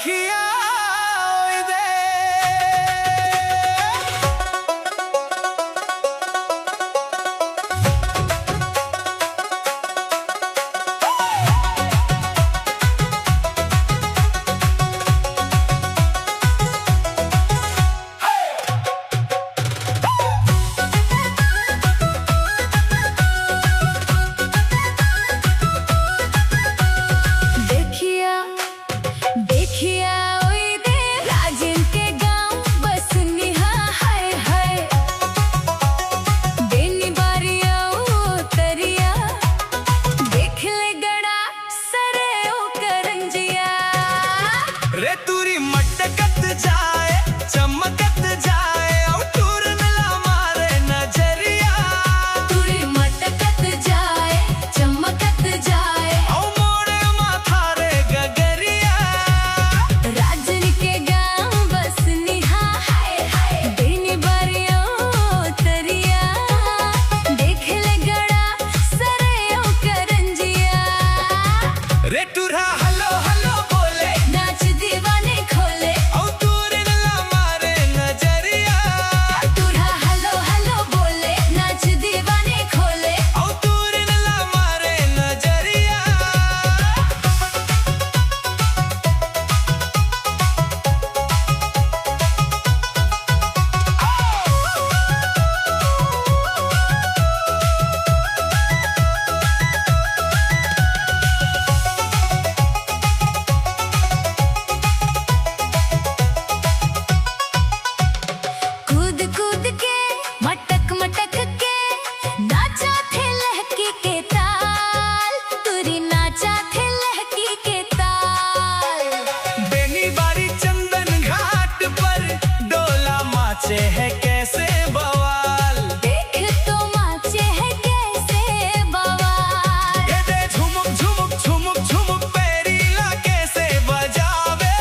देखिया रे तुरी मटकत जाए चमकत जाए और टूर मिला मारे नजरिया। तुरी मटकत जाए चमकत जाए और मोड़े माथा रे गगरिया। राजन के गाँव बस निहा हाय हाय दिन बरियो तरिया देख ले गड़ा सरे ओ करंजिया। रे तुरा हलो हलो बोले नाच दीवाने खोले और टूर मिला मारे नजरिया। तुरा हलो हलो बोले नाच दीवाने खोले और टूर मिला मारे नजरिया। कूद कूद के मटक मटक के नाचा थे लहकी के ताल तुरी नाचा थे लहकी के ताल। बेनी बारी चंदन घाट पर डोला माचे है कैसे बवाल। देख तो माचे है कैसे बवाल। ये दे झुमुक झुमुक झुमुक झुमुक पेरीला कैसे बजावे।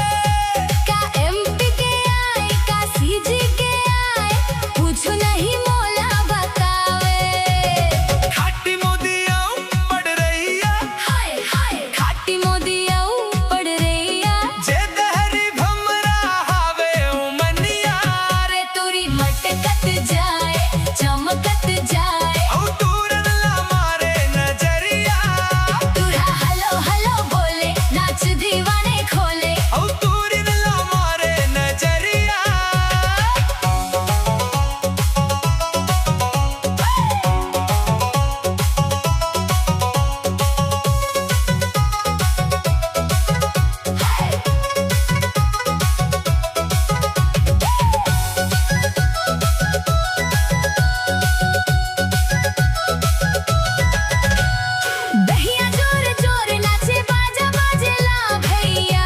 का एमपी के आए का सीजी के आए पूछो नहीं मोला बतावे। खाटी मोदिया पड़ रही है हाय हाय खाटी मोदिया पड़ रही है जे दहरी भमरा हावे उमनिया। रे तुरी मटकत जाए चमकत जाए और टूरन ला मारे नजरिया। तुरा हलो हलो बोले नाच दीवाने खोले और टूरन ला मारे नजरिया। दहिया जोर जोर नाचे बाजा बाजेला भैया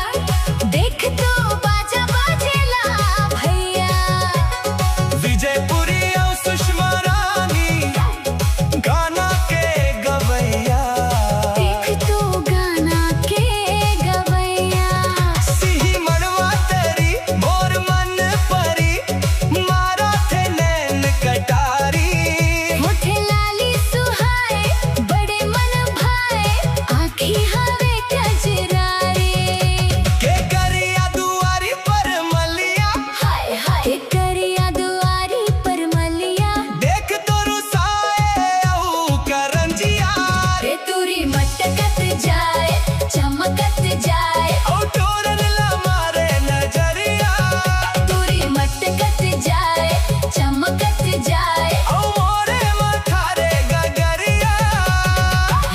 देख तो बाजा बाजेला भैया। विजयपुरी और सुषमा रानी गाना के गवैया। देख तो गाना के गवैया। सिही मनवा तेरी मोर मन परी मारा थे नैन कटारी। होठे लाली सुहाए बड़े मन भाए आँखी हवे कजरारे। के करिया दुआरी पर मलिया हाय हाय करिया दुआरी पर मलिया। देख तो रुसाए औ करंजिया। रे तुरी मटकत जाए चमकत जाए और टोरन ला मारे नजरिया। तुरी मटकत जाए चमकत जाए और मोरे माथा रे गगरिया।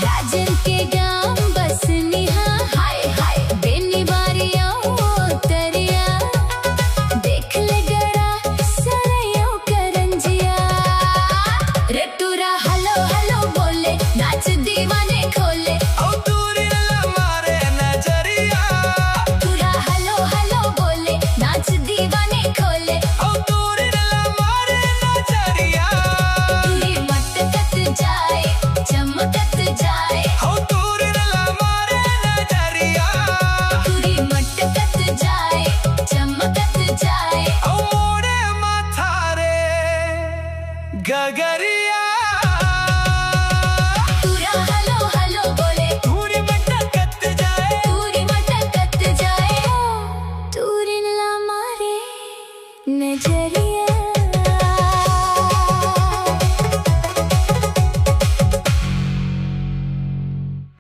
राजन के गाँव बस निहा हाय हाय बेनी बारिया तरिया देख ले गड़ा सरयो करंजिया। रे तुरा हलो हलो बोले नाच दीवाने खोले और टूरन ला मारे नजरिया। तुरा हलो हलो बोले नाच दीवाने खोले और टूरन ला मारे नजरिया। तुरी मटकत जाए चमकत जाए और टूरन ला मारे नजरिया। तुरी मटकत जाए चमकत जाए और मोरे माथा रे गगरिया।